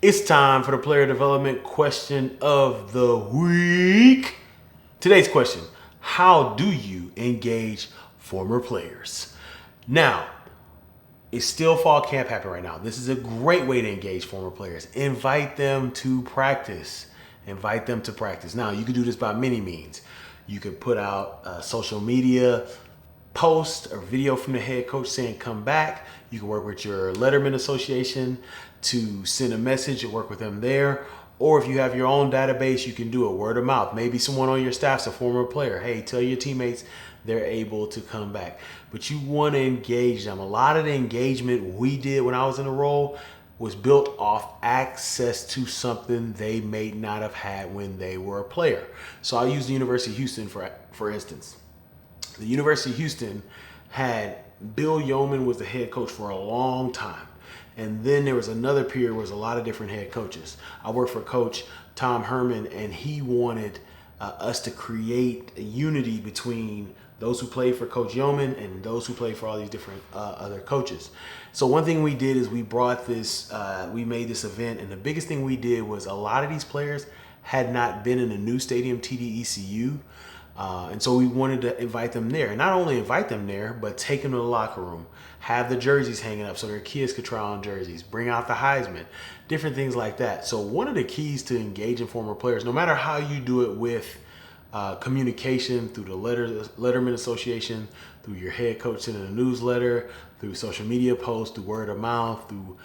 It's time for the player development question of the week. Today's question: how do you engage former players? Now, it's still fall camp happening right now. This is a great way to engage former players. Invite them to practice. Invite them to practice. Now, you can do this by many means. You could put out a social media post or video from the head coach saying come back. You can work with your Letterman Association to send a message and work with them there. Or if you have your own database, you can do a word of mouth. Maybe someone on your staff's a former player. Hey, tell your teammates they're able to come back. But you want to engage them. A lot of the engagement we did when I was in the role was built off access to something they may not have had when they were a player. So I'll use the University of Houston for instance. The University of Houston had Bill Yeoman was the head coach for a long time. And then there was another period where there was a lot of different head coaches. I worked for Coach Tom Herman, and he wanted us to create a unity between those who played for Coach Yeoman and those who played for all these different other coaches. So one thing we did is we brought this, we made this event, and the biggest thing we did was a lot of these players had not been in a new stadium, TDECU. And so we wanted to invite them there. And not only invite them there, but take them to the locker room, have the jerseys hanging up so their kids could try on jerseys, bring out the Heisman, different things like that. So one of the keys to engaging former players, no matter how you do it with communication through the Letterman Association, through your head coach sending a newsletter, through social media posts, through word of mouth, through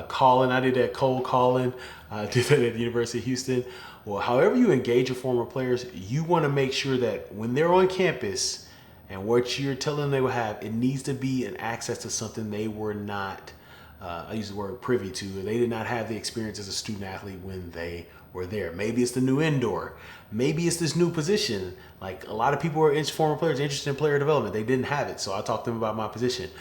calling. I did that cold calling. I did that at the University of Houston. Well, however you engage your former players, you want to make sure that when they're on campus and what you're telling them they will have, it needs to be an access to something they were not, I use the word privy to. They did not have the experience as a student athlete when they were there. Maybe it's the new indoor. Maybe it's this new position. Like a lot of people are former players interested in player development. They didn't have it, so I talked to them about my position.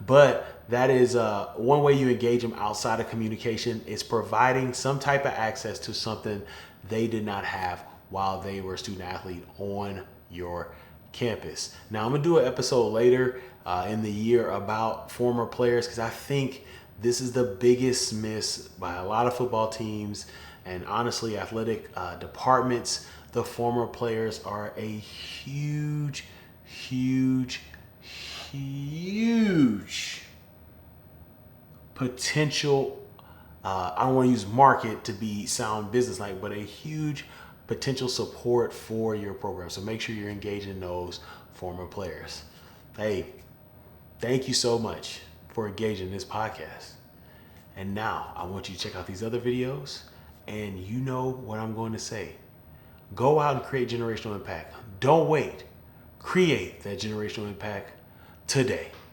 But that is one way you engage them outside of communication. It's providing some type of access to something they did not have while they were a student athlete on your campus. Now I'm gonna do an episode later in the year about former players because I think this is the biggest miss by a lot of football teams and honestly athletic departments. The former players are a huge potential, I don't want to use market to be sound business like, but a huge potential support for your program. So make sure you're engaging those former players. Hey, thank you so much for engaging in this podcast. And now I want you to check out these other videos, and you know what I'm going to say. Go out and create generational impact. Don't wait. Create that generational impact today.